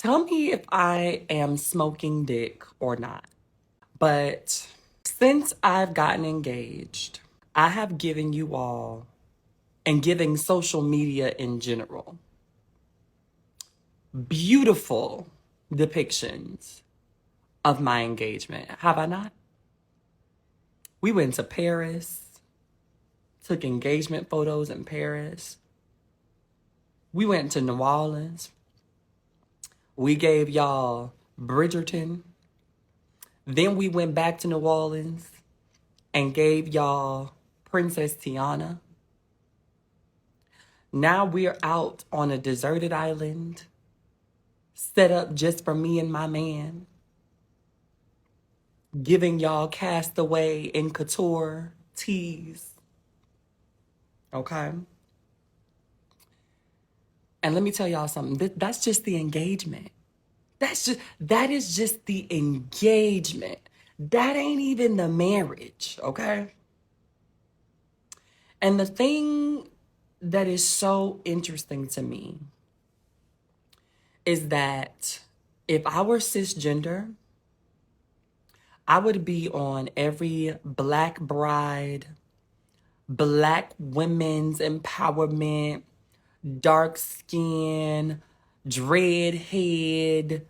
Tell me if I am smoking dick or not. But since I've gotten engaged, I have given you all, and giving social media in general, beautiful depictions of my engagement. Have I not? We went to Paris, took engagement photos in Paris. We went to New Orleans. We gave y'all Bridgerton. Then we went back to New Orleans and gave y'all Princess Tiana. Now we're out on a deserted island, set up just for me and my man, giving y'all Castaway in couture teas. Okay? And let me tell y'all something. That's just the engagement. That is just the engagement. That ain't even the marriage, okay? And the thing that is so interesting to me is that if I were cisgender, I would be on every Black bride, Black women's empowerment, dark skin, dreadhead,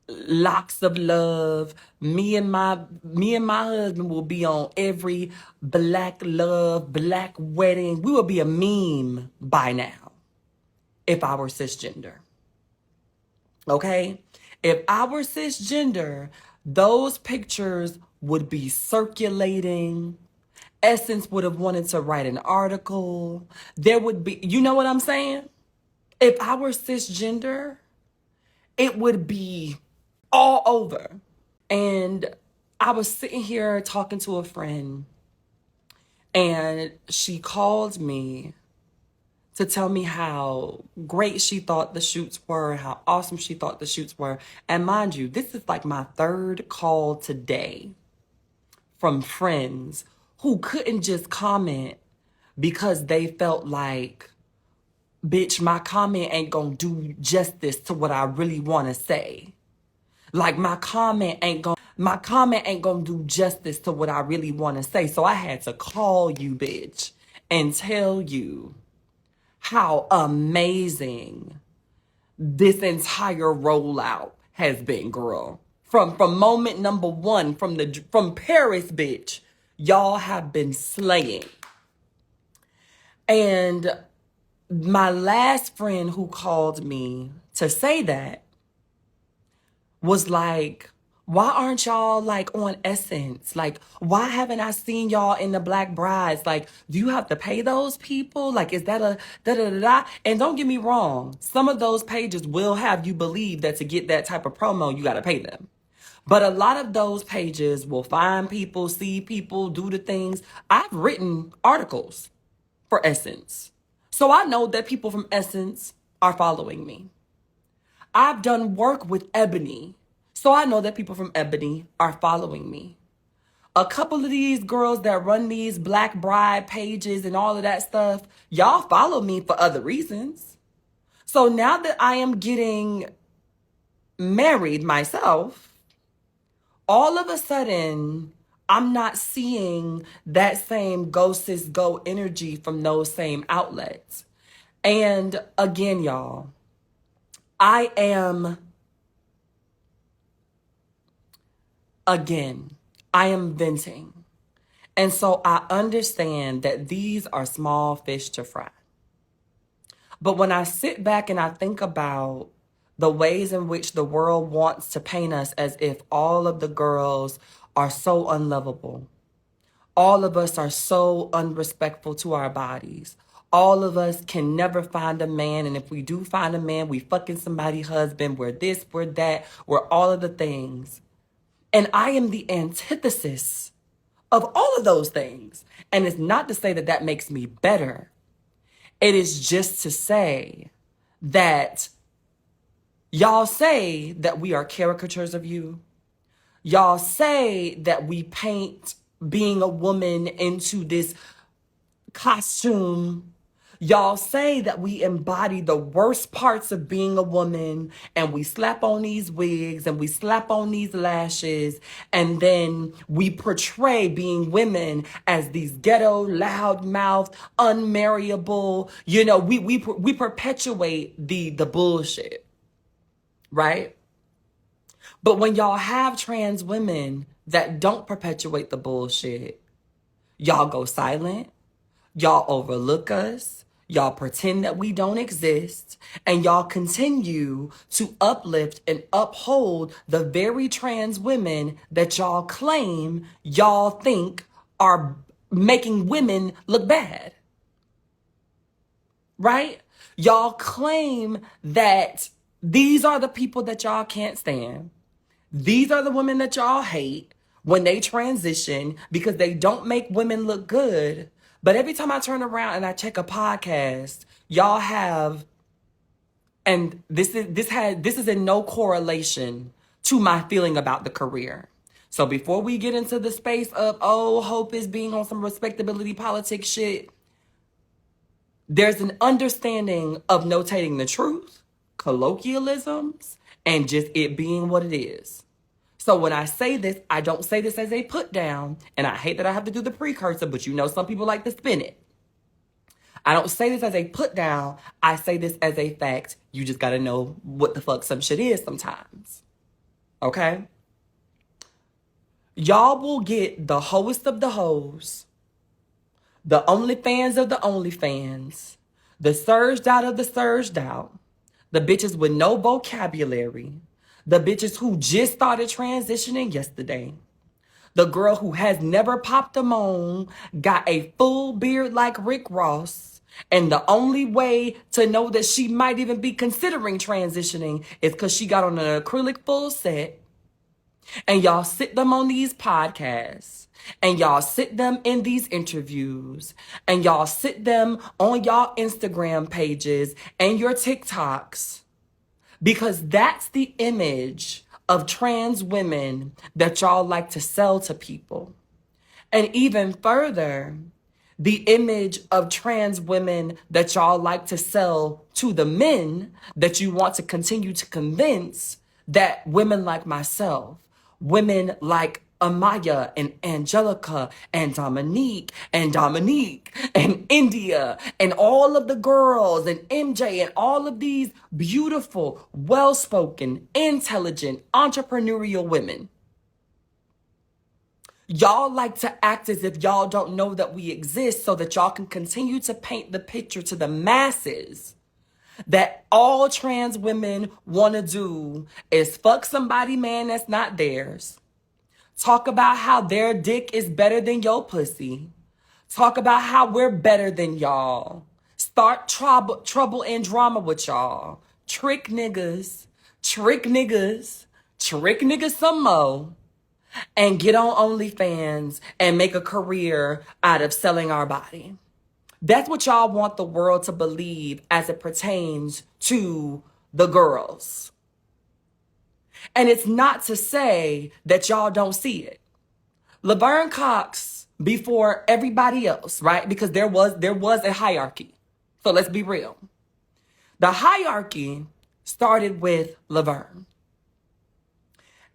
locks of love. Me and my husband will be on every Black love, Black wedding. We will be a meme by now if I were cisgender. Okay? If I were cisgender, those pictures would be circulating. Essence would have wanted to write an article. There would be, you know what I'm saying? If I were cisgender, it would be all over. And I was sitting here talking to a friend, and she called me to tell me how great she thought the shoots were, how awesome she thought the shoots were. And mind you, this is like my third call today from friends who couldn't just comment because they felt like, bitch, my comment ain't gonna do justice to what I really want to say. Like my comment ain't gonna do justice to what I really want to say. So I had to call you, bitch, and tell you how amazing this entire rollout has been, girl. From moment number one, from Paris, bitch, y'all have been slaying. And my last friend who called me to say that was like, why aren't y'all like on Essence? Like, why haven't I seen y'all in the Black Brides? Like, do you have to pay those people? Like, is that a da-da-da-da? And don't get me wrong, some of those pages will have you believe that to get that type of promo, you got to pay them. But a lot of those pages will find people, see people, do the things. I've written articles for Essence. So I know that people from Essence are following me. I've done work with Ebony, so I know that people from Ebony are following me. A couple of these girls that run these Black bride pages and all of that stuff, y'all follow me for other reasons. So now that I am getting married myself, all of a sudden, I'm not seeing that same go sis go energy from those same outlets. And again, y'all, I am venting. And so I understand that these are small fish to fry. But when I sit back and I think about the ways in which the world wants to paint us as if all of the girls are so unlovable, all of us are so unrespectful to our bodies, all of us can never find a man, and if we do find a man, we fucking somebody's husband, we're this, we're that, we're all of the things. And I am the antithesis of all of those things. And it's not to say that that makes me better. It is just to say that y'all say that we are caricatures of you. Y'all say that we paint being a woman into this costume. Y'all say that we embody the worst parts of being a woman, and we slap on these wigs and we slap on these lashes, and then we portray being women as these ghetto, loudmouth, unmarriable. You know, we perpetuate the bullshit, right? But when y'all have trans women that don't perpetuate the bullshit, y'all go silent. Y'all overlook us. Y'all pretend that we don't exist. And y'all continue to uplift and uphold the very trans women that y'all claim y'all think are making women look bad. Right? Y'all claim that these are the people that y'all can't stand. These are the women that y'all hate when they transition because they don't make women look good. But every time I turn around and I check a podcast, y'all have, and this is in no correlation to my feeling about the career. So before we get into the space of, oh, Hope is being on some respectability politics shit, there's an understanding of notating the truth, colloquialisms, and just it being what it is. So when I say this, I don't say this as a put down, and I hate that I have to do the precursor, but you know some people like to spin it. I don't say this as a put down. I say this as a fact. You just got to know what the fuck some shit is sometimes. Okay? Y'all will get the hoest of the hoes, the OnlyFans of the OnlyFans, the surged out of the surged out, the bitches with no vocabulary, the bitches who just started transitioning yesterday, the girl who has never popped a moan, got a full beard like Rick Ross, and the only way to know that she might even be considering transitioning is because she got on an acrylic full set, and y'all sit them on these podcasts, and y'all sit them in these interviews, and y'all sit them on y'all Instagram pages and your TikToks, because that's the image of trans women that y'all like to sell to people. And even further, the image of trans women that y'all like to sell to the men that you want to continue to convince that women like myself, women like Amaya and Angelica and Dominique and India and all of the girls and MJ and all of these beautiful, well-spoken, intelligent, entrepreneurial women. Y'all like to act as if y'all don't know that we exist so that y'all can continue to paint the picture to the masses that all trans women want to do is fuck somebody, man, that's not theirs. Talk about how their dick is better than your pussy. Talk about how we're better than y'all. Start trouble and drama with y'all. Trick niggas some more, and get on OnlyFans and make a career out of selling our body. That's what y'all want the world to believe as it pertains to the girls. And it's not to say that y'all don't see it. Laverne Cox before everybody else, right? Because there was a hierarchy. So let's be real. The hierarchy started with Laverne.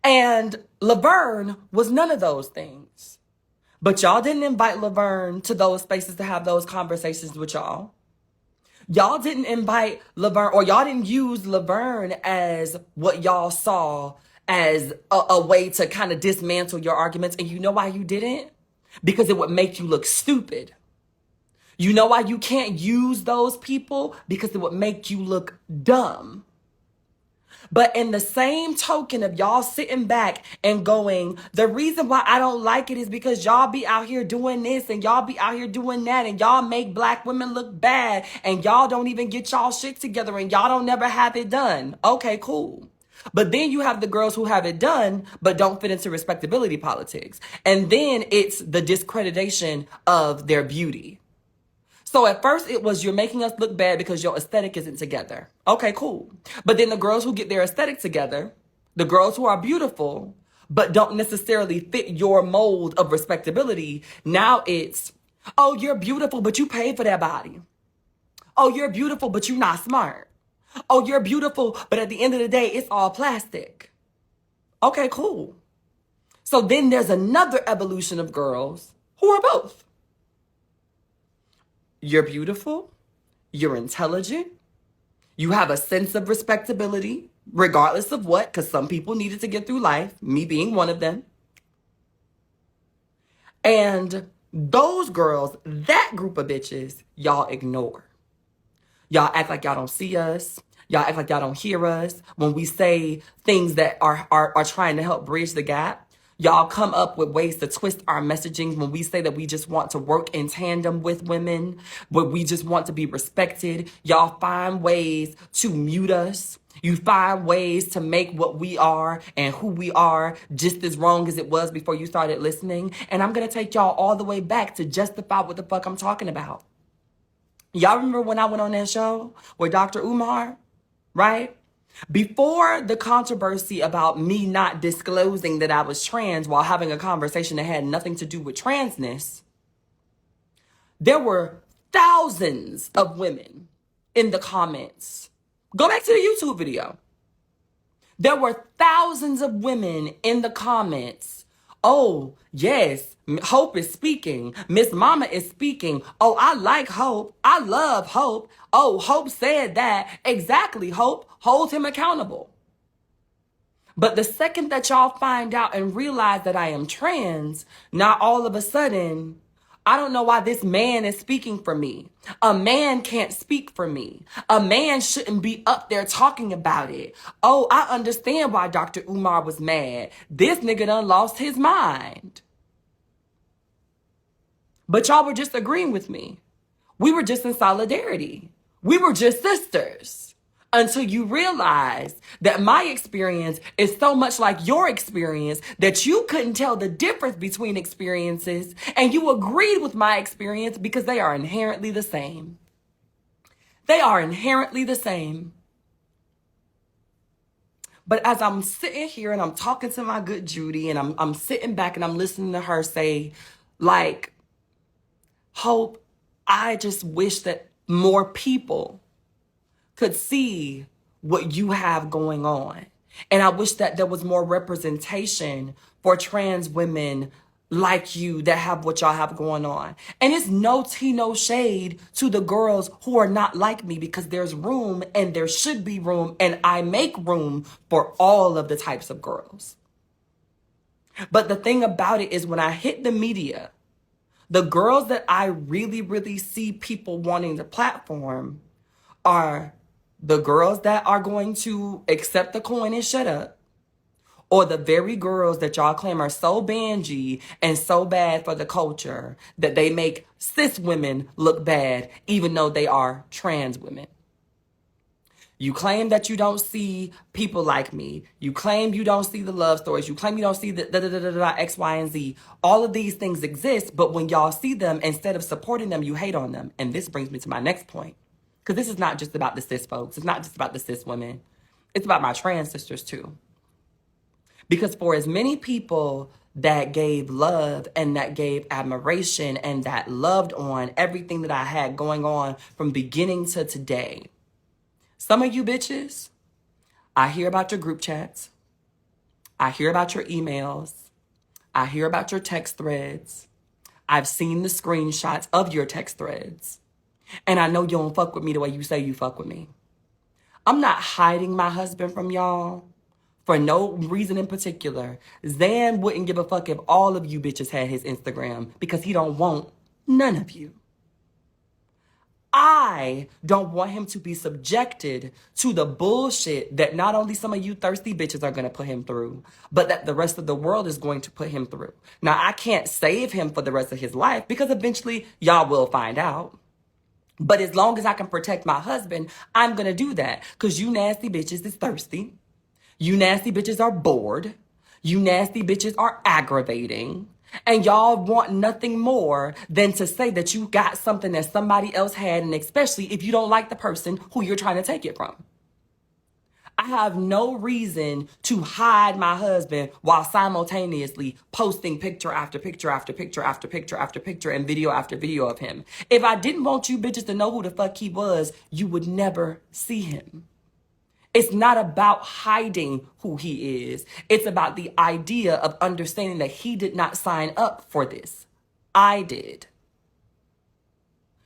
And Laverne was none of those things. But y'all didn't invite Laverne to those spaces to have those conversations with y'all. Y'all didn't invite Laverne, or y'all didn't use Laverne as what y'all saw as a way to kind of dismantle your arguments. And you know why you didn't? Because it would make you look stupid. You know why you can't use those people? Because it would make you look dumb. But in the same token of y'all sitting back and going, the reason why I don't like it is because y'all be out here doing this and y'all be out here doing that and y'all make black women look bad and y'all don't even get y'all shit together and y'all don't never have it done. Okay, cool. But then you have the girls who have it done but don't fit into respectability politics. And then it's the discreditation of their beauty. So at first it was, you're making us look bad because your aesthetic isn't together. Okay, cool. But then the girls who get their aesthetic together, the girls who are beautiful, but don't necessarily fit your mold of respectability, now it's, oh, you're beautiful, but you paid for that body. Oh, you're beautiful, but you're not smart. Oh, you're beautiful, but at the end of the day, it's all plastic. Okay, cool. So then there's another evolution of girls who are both. You're beautiful, you're intelligent, you have a sense of respectability, regardless of what, because some people needed to get through life, me being one of them. And those girls, that group of bitches, y'all ignore. Y'all act like y'all don't see us. Y'all act like y'all don't hear us. When we say things that are trying to help bridge the gap, y'all come up with ways to twist our messaging when we say that we just want to work in tandem with women, but we just want to be respected. Y'all find ways to mute us. You find ways to make what we are and who we are just as wrong as it was before you started listening. And I'm going to take y'all all the way back to justify what the fuck I'm talking about. Y'all remember when I went on that show with Dr. Umar, right? Before the controversy about me not disclosing that I was trans while having a conversation that had nothing to do with transness, there were thousands of women in the comments. Go back to the YouTube video. There were thousands of women in the comments. Oh, yes, Hope is speaking. Miss Mama is speaking. Oh, I like Hope. I love Hope. Oh, Hope said that. Exactly, Hope. Hold him accountable. But the second that y'all find out and realize that I am trans, now all of a sudden, I don't know why this man is speaking for me. A man can't speak for me. A man shouldn't be up there talking about it. Oh, I understand why Dr. Umar was mad. This nigga done lost his mind. But y'all were just agreeing with me. We were just in solidarity. We were just sisters. Until you realize that my experience is so much like your experience that you couldn't tell the difference between experiences, and you agreed with my experience because they are inherently the same. They are inherently the same. But as I'm sitting here and I'm talking to my good Judy, and I'm sitting back and I'm listening to her say, like, Hope, I just wish that more people could see what you have going on. And I wish that there was more representation for trans women like you that have what y'all have going on. And it's no tea, no shade to the girls who are not like me, because there's room and there should be room, and I make room for all of the types of girls. But the thing about it is, when I hit the media, the girls that I really, really see people wanting to platform are the girls that are going to accept the coin and shut up, or the very girls that y'all claim are so bangy and so bad for the culture that they make cis women look bad, even though they are trans women. You claim that you don't see people like me. You claim you don't see the love stories. You claim you don't see the X, Y, and Z. All of these things exist, but when y'all see them, instead of supporting them, you hate on them. And this brings me to my next point. Because this is not just about the cis folks. It's not just about the cis women. It's about my trans sisters too. Because for as many people that gave love and that gave admiration and that loved on everything that I had going on from beginning to today, some of you bitches, I hear about your group chats. I hear about your emails. I hear about your text threads. I've seen the screenshots of your text threads. And I know you don't fuck with me the way you say you fuck with me. I'm not hiding my husband from y'all for no reason in particular. Zan wouldn't give a fuck if all of you bitches had his Instagram, because he don't want none of you. I don't want him to be subjected to the bullshit that not only some of you thirsty bitches are going to put him through, but that the rest of the world is going to put him through. Now, I can't save him for the rest of his life, because eventually y'all will find out. But as long as I can protect my husband, I'm going to do that. Because you nasty bitches is thirsty. You nasty bitches are bored. You nasty bitches are aggravating. And y'all want nothing more than to say that you got something that somebody else had. And especially if you don't like the person who you're trying to take it from. I have no reason to hide my husband while simultaneously posting picture after picture after picture after picture after picture and video after video of him. If I didn't want you bitches to know who the fuck he was, you would never see him. It's not about hiding who he is. It's about the idea of understanding that he did not sign up for this. I did.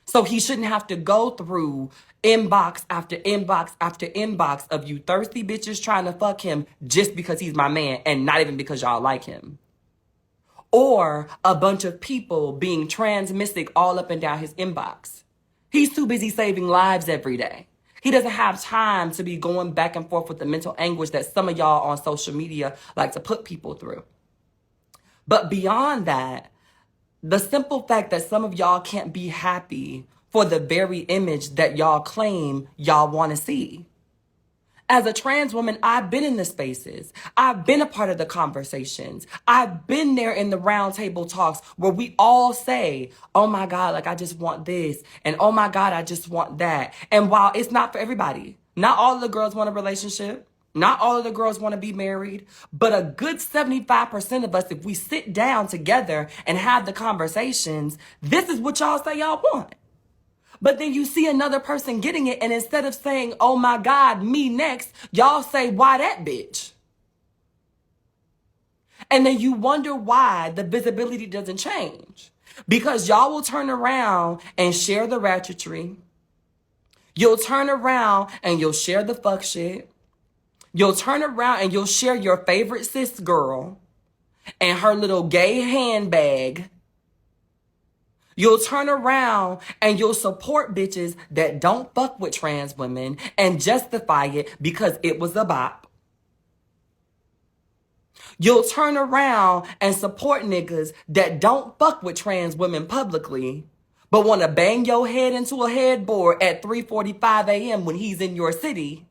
So he shouldn't have to go through inbox after inbox after inbox of you thirsty bitches trying to fuck him just because he's my man and not even because y'all like him. Or a bunch of people being transmissic all up and down his inbox. He's too busy saving lives every day. He doesn't have time to be going back and forth with the mental anguish that some of y'all on social media like to put people through. But beyond that, the simple fact that some of y'all can't be happy for the very image that y'all claim y'all want to see. As a trans woman, I've been in the spaces. I've been a part of the conversations. I've been there in the round table talks where we all say, oh my God, like I just want this. And oh my God, I just want that. And while it's not for everybody, not all of the girls want a relationship. Not all of the girls want to be married, but a good 75% of us, if we sit down together and have the conversations, this is what y'all say y'all want. But then you see another person getting it, and instead of saying, oh my God, me next, y'all say, why that bitch? And then you wonder why the visibility doesn't change. Because y'all will turn around and share the ratchetry. You'll turn around and you'll share the fuck shit. You'll turn around and you'll share your favorite cis girl and her little gay handbag. You'll turn around and you'll support bitches that don't fuck with trans women and justify it because it was a bop. You'll turn around and support niggas that don't fuck with trans women publicly, but want to bang your head into a headboard at 3:45 a.m. when he's in your city.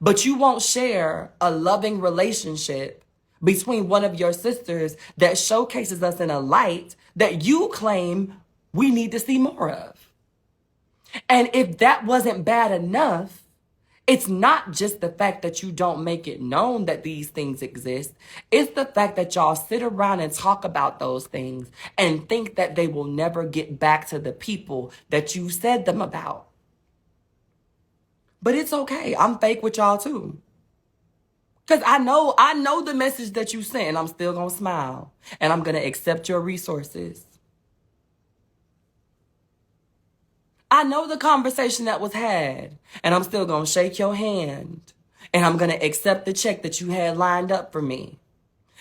But you won't share a loving relationship between one of your sisters that showcases us in a light that you claim we need to see more of. And if that wasn't bad enough, it's not just the fact that you don't make it known that these things exist. It's the fact that y'all sit around and talk about those things and think that they will never get back to the people that you said them about. But it's okay. I'm fake with y'all too. Because I know the message that you sent, and I'm still going to smile. And I'm going to accept your resources. I know the conversation that was had, and I'm still going to shake your hand. And I'm going to accept the check that you had lined up for me.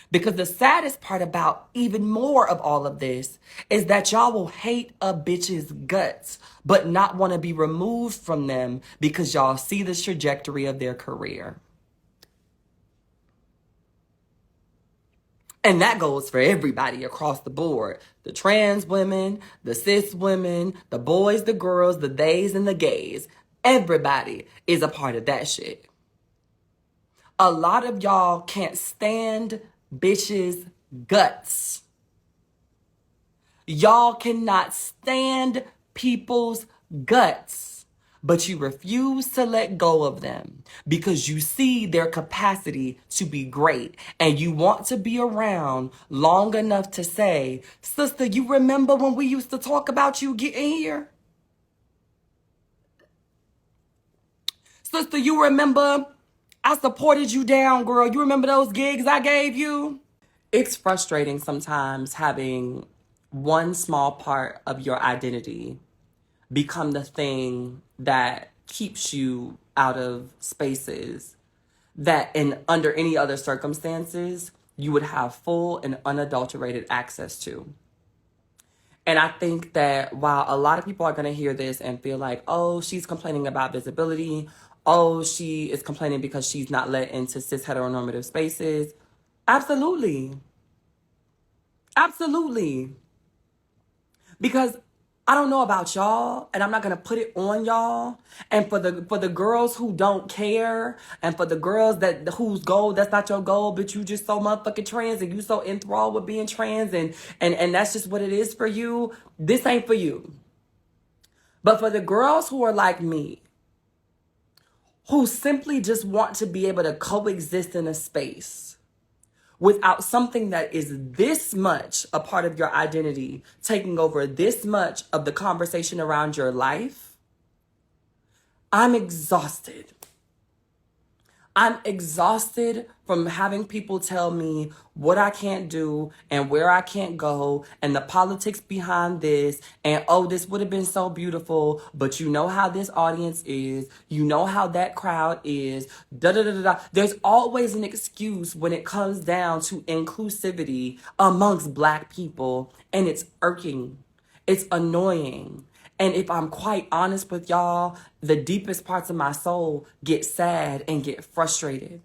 Because the saddest part about even more of all of this is that y'all will hate a bitch's guts, but not want to be removed from them because y'all see the trajectory of their career. And that goes for everybody across the board. The trans women, the cis women, the boys, the girls, the theys and the gays. Everybody is a part of that shit. A lot of y'all can't stand bitches' guts. Y'all cannot stand people's guts, but you refuse to let go of them because you see their capacity to be great and you want to be around long enough to say, sister, you remember when we used to talk about you getting here? Sister, you remember I supported you down, girl. You remember those gigs I gave you? It's frustrating sometimes having one small part of your identity become the thing that keeps you out of spaces that in under any other circumstances you would have full and unadulterated access to. And I think that while a lot of people are going to hear this and feel like, oh, she's complaining about visibility, oh, she is complaining because she's not let into cis heteronormative spaces. Absolutely. Absolutely. Because I don't know about y'all, and I'm not gonna put it on y'all. And for the girls who don't care, and for the girls that whose goal that's not your goal, but you just so motherfucking trans and you so enthralled with being trans, and that's just what it is for you. This ain't for you. But for the girls who are like me, who simply just want to be able to coexist in a space without something that is this much a part of your identity taking over this much of the conversation around your life, I'm exhausted. I'm exhausted from having people tell me what I can't do and where I can't go and the politics behind this and, oh, this would have been so beautiful, but you know how this audience is, you know how that crowd is, da da da da da. There's always an excuse when it comes down to inclusivity amongst Black people, and it's irking. It's annoying. And if I'm quite honest with y'all, the deepest parts of my soul get sad and get frustrated.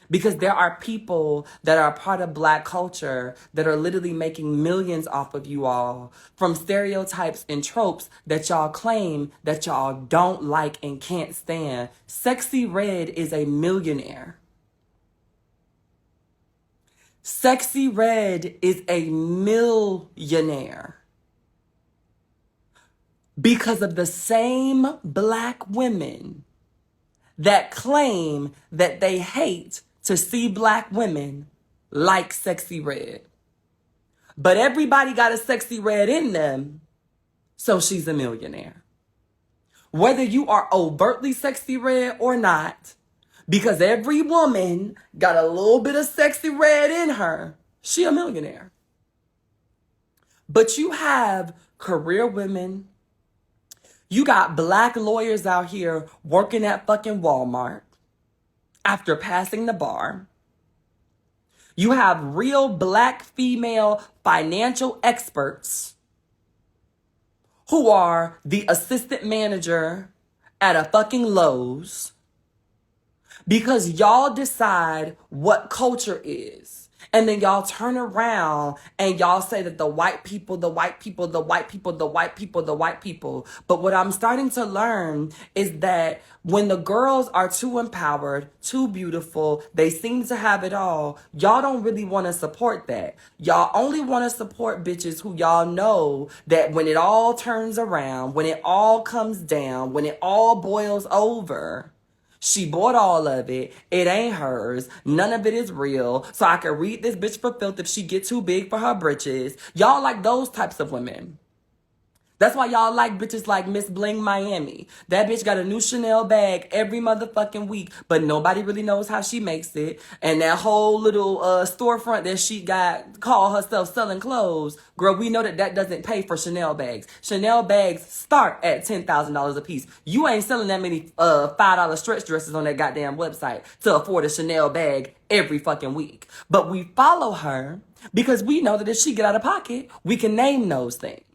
Because there are people that are part of Black culture that are literally making millions off of you all from stereotypes and tropes that y'all claim that y'all don't like and can't stand. Sexy Red is a millionaire. Sexy Red is a millionaire. Because of the same Black women that claim that they hate to see Black women like Sexy Red. But everybody got a Sexy Red in them, so she's a millionaire. Whether you are overtly Sexy Red or not, because every woman got a little bit of Sexy Red in her, she a millionaire. But you have career women. You got Black lawyers out here working at fucking Walmart after passing the bar. You have real Black female financial experts who are the assistant manager at a fucking Lowe's because y'all decide what culture is. And then y'all turn around and y'all say that the white people, the white people, the white people, the white people, the white people. But what I'm starting to learn is that when the girls are too empowered, too beautiful, they seem to have it all, y'all don't really want to support that. Y'all only want to support bitches who y'all know that when it all turns around, when it all comes down, when it all boils over, she bought all of it. It ain't hers. None of it is real. So I can read this bitch for filth if she get too big for her britches. Y'all like those types of women. That's why y'all like bitches like Miss Bling Miami. That bitch got a new Chanel bag every motherfucking week, but nobody really knows how she makes it. And that whole little storefront that she got call herself selling clothes, girl, we know that that doesn't pay for Chanel bags. Chanel bags start at $10,000 a piece. You ain't selling that many $5 stretch dresses on that goddamn website to afford a Chanel bag every fucking week. But we follow her because we know that if she get out of pocket, we can name those things.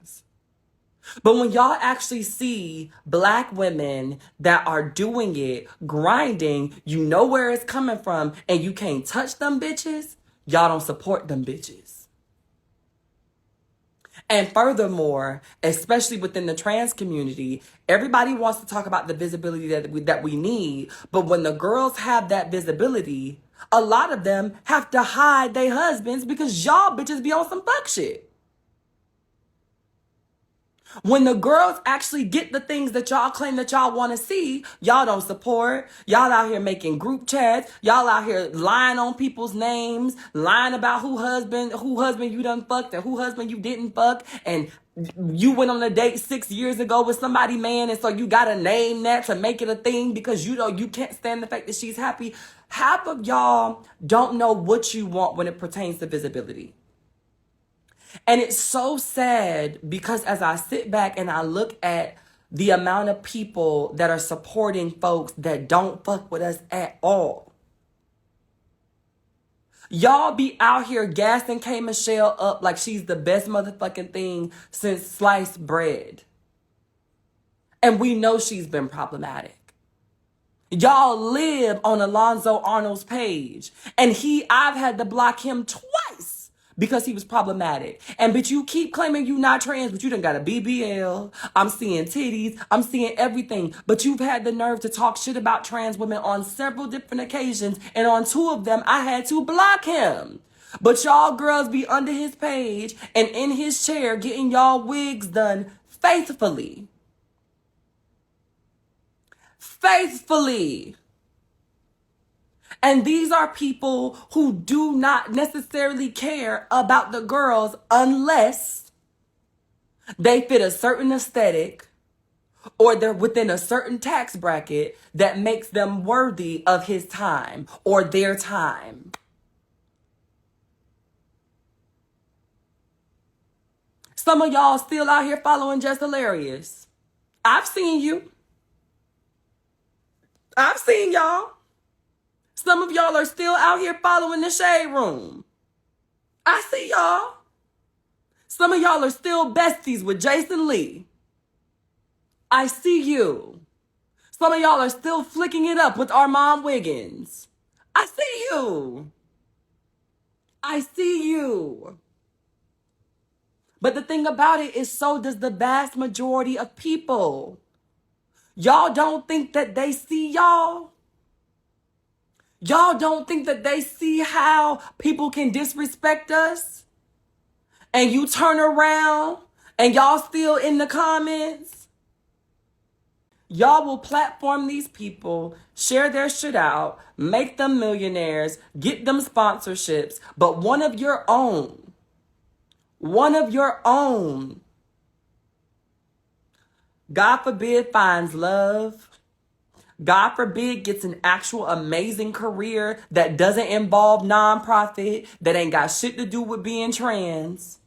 But when y'all actually see Black women that are doing it, grinding, you know where it's coming from, and you can't touch them bitches, y'all don't support them bitches. And furthermore, especially within the trans community, everybody wants to talk about the visibility that we need, but when the girls have that visibility, a lot of them have to hide their husbands because y'all bitches be on some fuck shit. When the girls actually get the things that y'all claim that y'all want to see, y'all don't support. Y'all out here making group chats. Y'all out here lying on people's names, lying about who husband you done fucked and who husband you didn't fuck. And you went on a date 6 years ago with somebody, man, and so you got to name that to make it a thing because you know you can't stand the fact that she's happy. Half of y'all don't know what you want when it pertains to visibility. And it's so sad because as I sit back and I look at the amount of people that are supporting folks that don't fuck with us at all. Y'all be out here gassing K. Michelle up like she's the best motherfucking thing since sliced bread. And we know she's been problematic. Y'all live on Alonzo Arnold's page. And I've had to block him twice because he was problematic. And bitch, you keep claiming you not trans, but you done got a BBL. I'm seeing titties. I'm seeing everything. But you've had the nerve to talk shit about trans women on several different occasions. And on 2 of them, I had to block him. But y'all girls be under his page and in his chair getting y'all wigs done faithfully. faithfully. And these are people who do not necessarily care about the girls unless they fit a certain aesthetic or they're within a certain tax bracket that makes them worthy of his time or their time. Some of y'all still out here following Just Hilarious. I've seen you. I've seen y'all. Some of y'all are still out here following the Shade Room. I see y'all. Some of y'all are still besties with Jason Lee. I see you. Some of y'all are still flicking it up with Armand Wiggins. I see you. I see you. But the thing about it is, so does the vast majority of people. Y'all don't think that they see y'all? Y'all don't think that they see how people can disrespect us? And you turn around and y'all still in the comments? Y'all will platform these people, share their shit out, make them millionaires, get them sponsorships, but one of your own, God forbid, finds love. God forbid, gets an actual amazing career that doesn't involve nonprofit, that ain't got shit to do with being trans.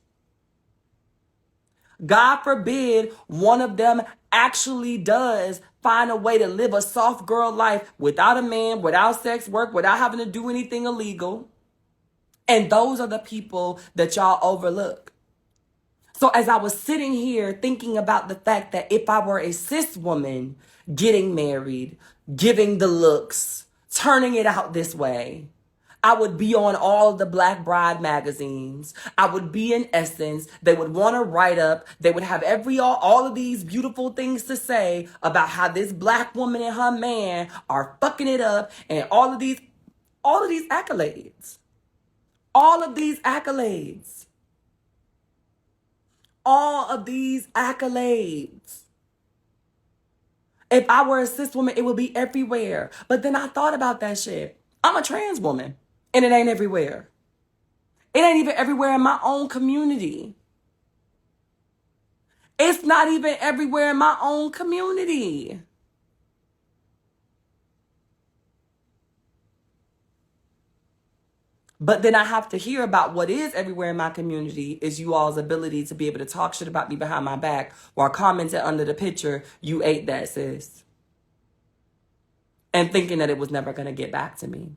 God forbid one of them actually does find a way to live a soft girl life without a man, without sex work, without having to do anything illegal. And those are the people that y'all overlook. So as I was sitting here thinking about the fact that if I were a cis woman getting married, giving the looks, turning it out this way, I would be on all of the Black Bride magazines. I would be in Essence. They would want to write up. They would have all of these beautiful things to say about how this Black woman and her man are fucking it up, and all of these accolades. All of these accolades. All of these accolades. If I were a cis woman, it would be everywhere. But then I thought about that shit. I'm a trans woman, and it ain't everywhere. It ain't even everywhere in my own community. It's not even everywhere in my own community. But then I have to hear about what is everywhere in my community is you all's ability to be able to talk shit about me behind my back while commenting under the picture, you ate that, sis. And thinking that it was never going to get back to me.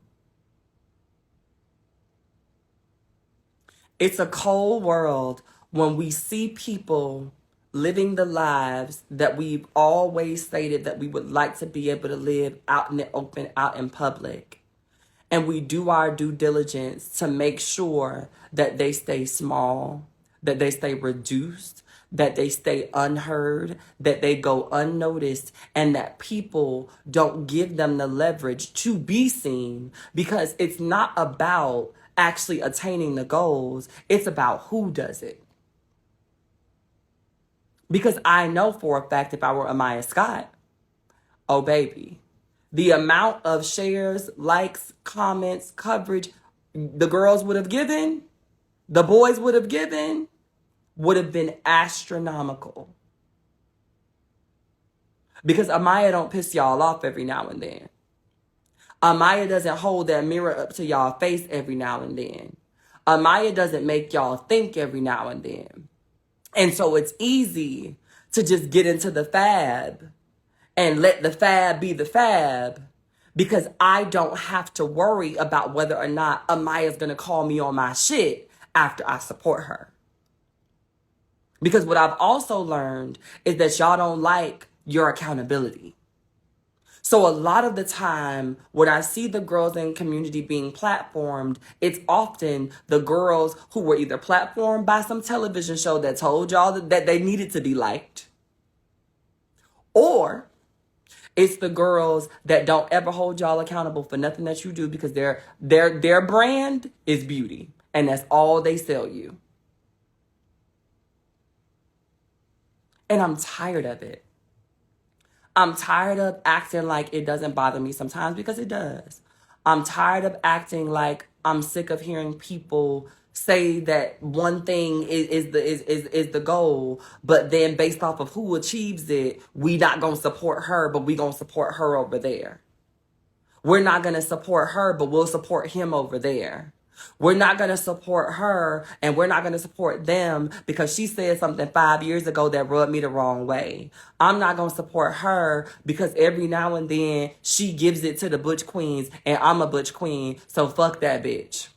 It's a cold world when we see people living the lives that we've always stated that we would like to be able to live out in the open, out in public. And we do our due diligence to make sure that they stay small, that they stay reduced, that they stay unheard, that they go unnoticed, and that people don't give them the leverage to be seen, because it's not about actually attaining the goals. It's about who does it. Because I know for a fact if I were Amaya Scott, oh baby, the amount of shares, likes, comments, coverage the girls would have given, the boys would have given, would have been astronomical. Because Amaya don't piss y'all off every now and then. Amaya doesn't hold that mirror up to y'all face every now and then. Amaya doesn't make y'all think every now and then. And so it's easy to just get into the fab and let the fab be the fab, because I don't have to worry about whether or not Amaya's going to call me on my shit after I support her. Because what I've also learned is that y'all don't like your accountability. So a lot of the time, when I see the girls in community being platformed, it's often the girls who were either platformed by some television show that told y'all that they needed to be liked, or it's the girls that don't ever hold y'all accountable for nothing that you do, because their brand is beauty, and that's all they sell you. And I'm tired of it. I'm tired of acting like it doesn't bother me sometimes, because it does. I'm tired of acting like I'm sick of hearing people say that one thing is the goal, but then based off of who achieves it, we not gonna support her, but we gonna support her over there. We're not gonna support her, but we'll support him over there. We're not going to support her and we're not going to support them because she said something 5 years ago that rubbed me the wrong way. I'm not going to support her because every now and then she gives it to the butch queens and I'm a butch queen. So fuck that bitch.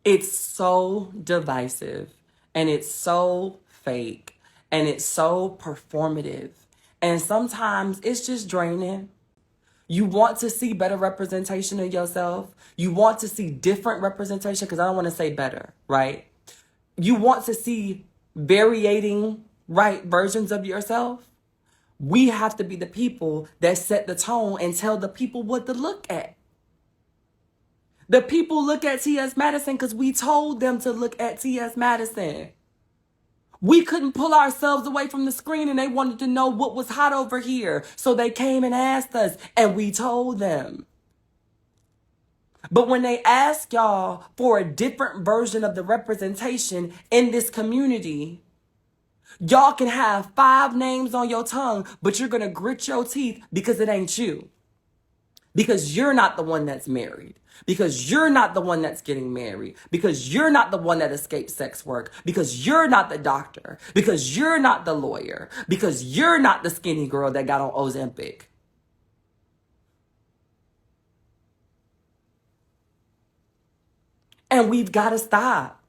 It's so divisive and it's so fake and it's so performative. And sometimes it's just draining. You want to see better representation of yourself. You want to see different representation, because I don't want to say better, right? You want to see varying, right, versions of yourself. We have to be the people that set the tone and tell the people what to look at. The people look at T.S. Madison because we told them to look at T.S. Madison. We couldn't pull ourselves away from the screen and they wanted to know what was hot over here. So they came and asked us and we told them. But when they ask y'all for a different version of the representation in this community, y'all can have 5 names on your tongue, but you're going to grit your teeth because it ain't you. Because you're not the one that's married. Because you're not the one that's getting married. Because you're not the one that escaped sex work. Because you're not the doctor. Because you're not the lawyer. Because you're not the skinny girl that got on Ozempic. And we've got to stop.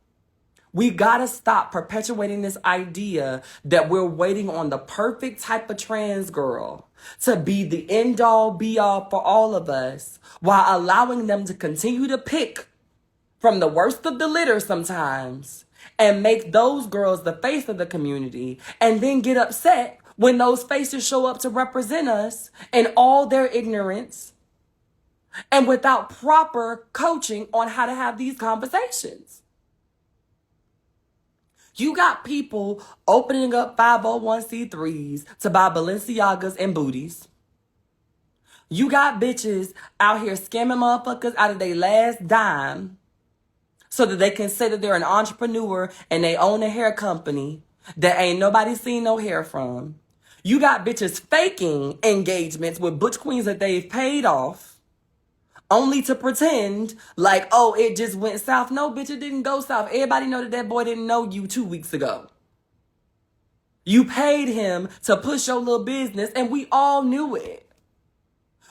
We gotta stop perpetuating this idea that we're waiting on the perfect type of trans girl to be the end all be all for all of us, while allowing them to continue to pick from the worst of the litter sometimes and make those girls the face of the community, and then get upset when those faces show up to represent us in all their ignorance and without proper coaching on how to have these conversations. You got people opening up 501c3s to buy Balenciagas and booties. You got bitches out here scamming motherfuckers out of their last dime so that they can say that they're an entrepreneur and they own a hair company that ain't nobody seen no hair from. You got bitches faking engagements with butch queens that they've paid off, only to pretend like, oh, it just went south. No, bitch, it didn't go south. Everybody know that that boy didn't know you 2 weeks ago. You paid him to push your little business, and we all knew it.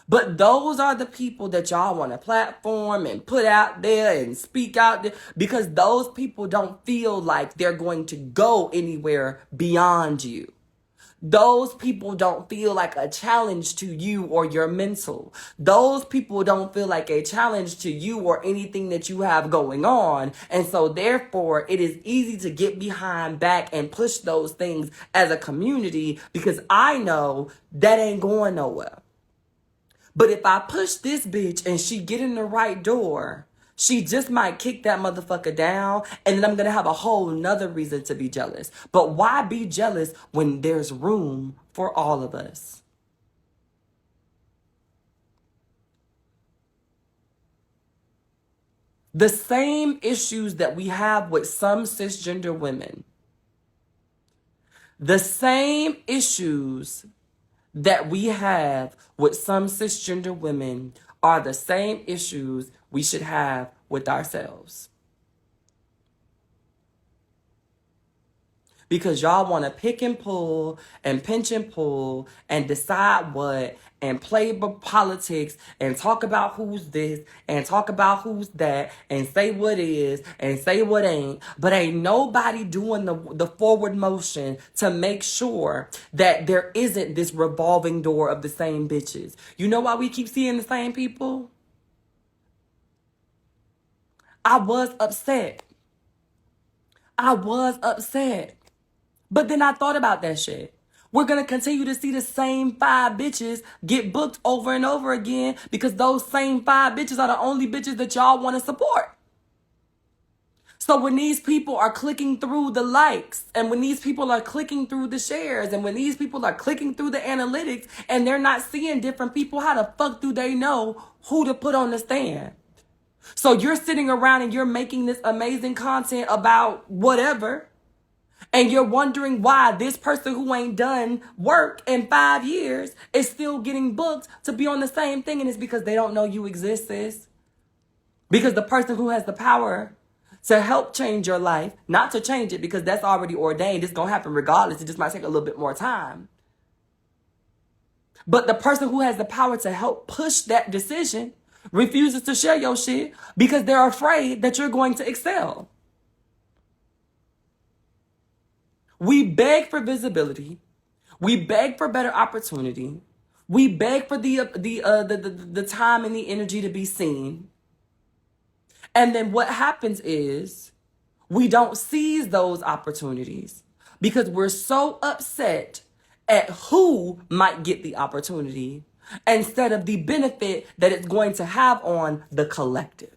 But those are the people that y'all want to platform and put out there and speak out there, because those people don't feel like they're going to go anywhere beyond you. Those people don't feel like a challenge to you or your mental. Those people don't feel like a challenge to you or anything that you have going on. And so therefore, it is easy to get behind back and push those things as a community, because I know that ain't going nowhere. But if I push this bitch and she get in the right door, she just might kick that motherfucker down, and then I'm going to have a whole nother reason to be jealous. But why be jealous when there's room for all of us? The same issues that we have with some cisgender women, the same issues that we have with some cisgender women are the same issues we should have with ourselves. Because y'all want to pick and pull and pinch and pull and decide what and play politics and talk about who's this and talk about who's that and say what is and say what ain't. But ain't nobody doing the forward motion to make sure that there isn't this revolving door of the same bitches. You know why we keep seeing the same people? I was upset. But then I thought about that shit. We're going to continue to see the same 5 bitches get booked over and over again because those same 5 bitches are the only bitches that y'all want to support. So when these people are clicking through the likes, and when these people are clicking through the shares, and when these people are clicking through the analytics, and they're not seeing different people, how the fuck do they know who to put on the stand? So you're sitting around and you're making this amazing content about whatever, and you're wondering why this person who ain't done work in 5 years is still getting booked to be on the same thing. And it's because they don't know you exist, sis. Because the person who has the power to help change your life, not to change it because that's already ordained, it's going to happen regardless. It just might take a little bit more time. But the person who has the power to help push that decision refuses to share your shit because they're afraid that you're going to excel. We beg for visibility. We beg for better opportunity. We beg for the time and the energy to be seen. And then what happens is we don't seize those opportunities because we're so upset at who might get the opportunity instead of the benefit that it's going to have on the collective.